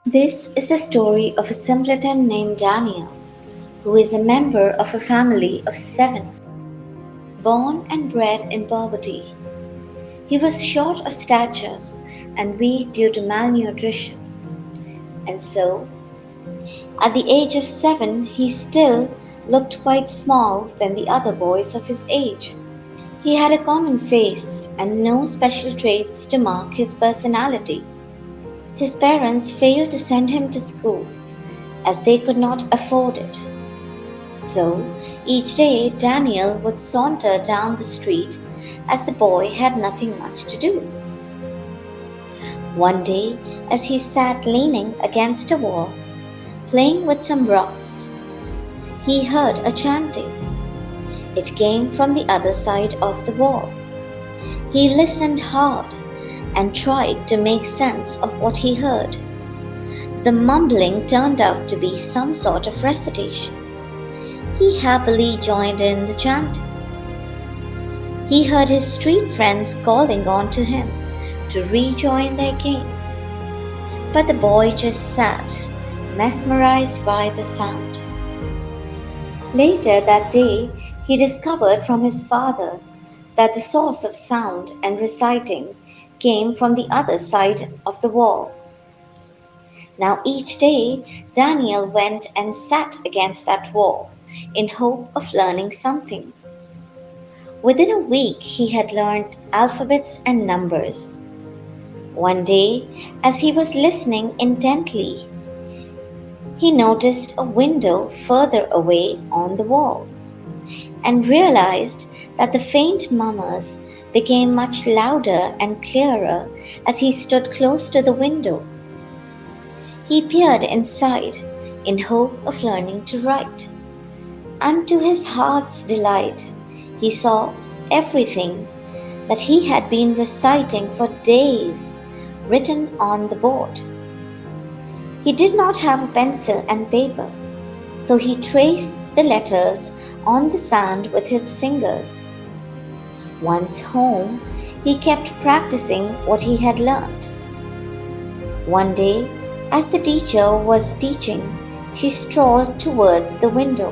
This is the story of a simpleton named Daniel, who is a member of a family of 7, born and bred in poverty. He was short of stature and weak due to malnutrition, and so, at the age of 7, he still looked quite small than the other boys of his age. He had a common face and no special traits to mark his personality. His parents failed to send him to school as they could not afford it. So each day Daniel would saunter down the street as the boy had nothing much to do. One day, as he sat leaning against a wall, playing with some rocks, he heard a chanting. It came from the other side of the wall. He listened hard and tried to make sense of what he heard. The mumbling turned out to be some sort of recitation. He happily joined in the chanting. He heard his street friends calling on to him to rejoin their game. But the boy just sat, mesmerized by the sound. Later that day, he discovered from his father that the source of sound and reciting came from the other side of the wall. Now each day, Daniel went and sat against that wall in hope of learning something. Within a week, he had learned alphabets and numbers. One day, as he was listening intently, he noticed a window further away on the wall and realized that the faint murmurs became much louder and clearer as he stood close to the window. He peered inside in hope of learning to write, and to his heart's delight, he saw everything that he had been reciting for days written on the board. He did not have a pencil and paper, so he traced the letters on the sand with his fingers. Once home, he kept practicing what he had learned. One day, as the teacher was teaching, she strolled towards the window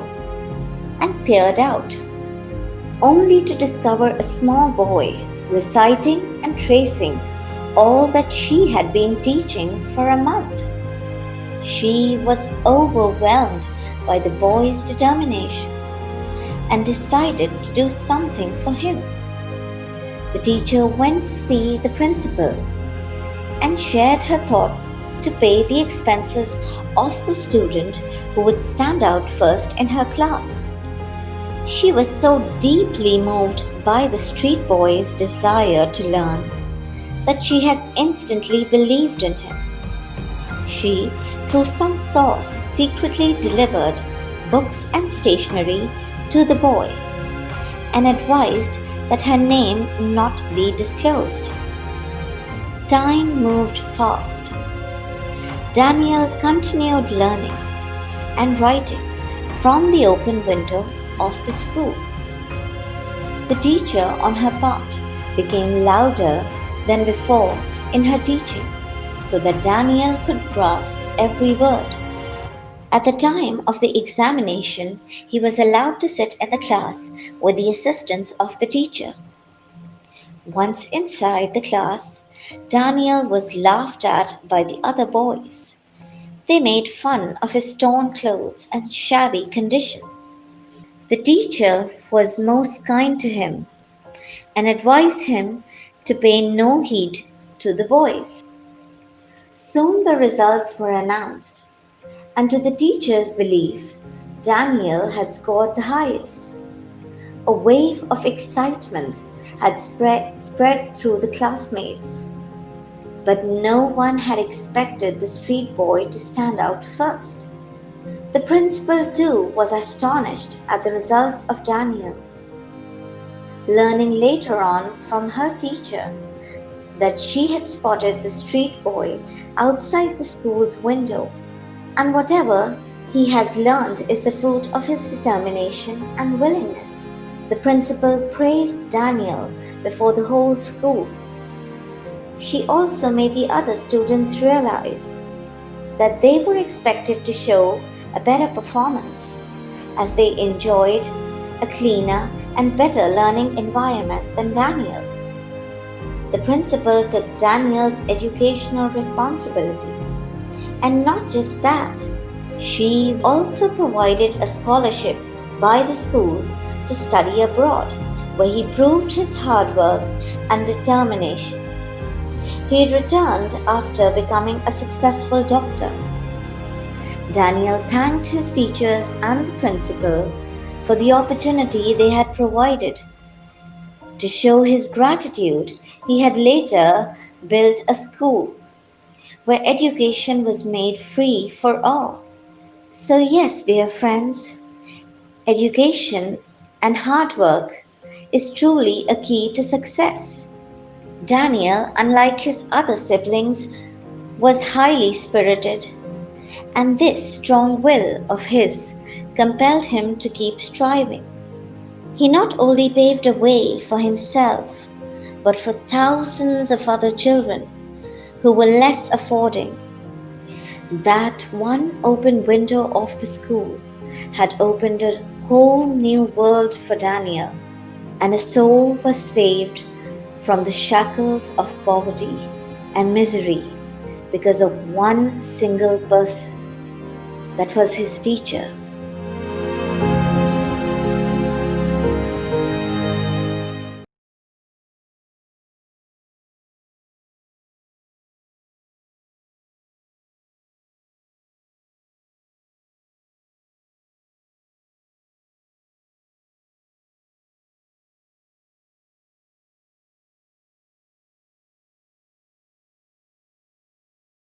and peered out, only to discover a small boy reciting and tracing all that she had been teaching for a month. She was overwhelmed by the boy's determination and decided to do something for him. The teacher went to see the principal and shared her thought to pay the expenses of the student who would stand out first in her class. She was so deeply moved by the street boy's desire to learn that she had instantly believed in him. She, through some source, secretly delivered books and stationery to the boy and advised that her name not be disclosed. Time moved fast. Daniel continued learning and writing from the open window of the school. The teacher, on her part, became louder than before in her teaching, so that Daniel could grasp every word. At the time of the examination, he was allowed to sit in the class with the assistance of the teacher. Once inside the class, Daniel was laughed at by the other boys. They made fun of his torn clothes and shabby condition. The teacher was most kind to him and advised him to pay no heed to the boys. Soon the results were announced, and to the teacher's belief, Daniel had scored the highest. A wave of excitement had spread through the classmates, but no one had expected the street boy to stand out first. The principal too was astonished at the results of Daniel. Learning later on from her teacher that she had spotted the street boy outside the school's window, and whatever he has learned is the fruit of his determination and willingness. The principal praised Daniel before the whole school. She also made the other students realize that they were expected to show a better performance as they enjoyed a cleaner and better learning environment than Daniel. The principal took Daniel's educational responsibility. And not just that, she also provided a scholarship by the school to study abroad, where he proved his hard work and determination. He returned after becoming a successful doctor. Daniel thanked his teachers and the principal for the opportunity they had provided. To show his gratitude, he had later built a school where education was made free for all. So, yes, dear friends, education and hard work is truly a key to success. Daniel, unlike his other siblings, was highly spirited, and this strong will of his compelled him to keep striving. He not only paved a way for himself, but for thousands of other children who were less affording. That one open window of the school had opened a whole new world for Daniel, and a soul was saved from the shackles of poverty and misery because of one single person. That was his teacher.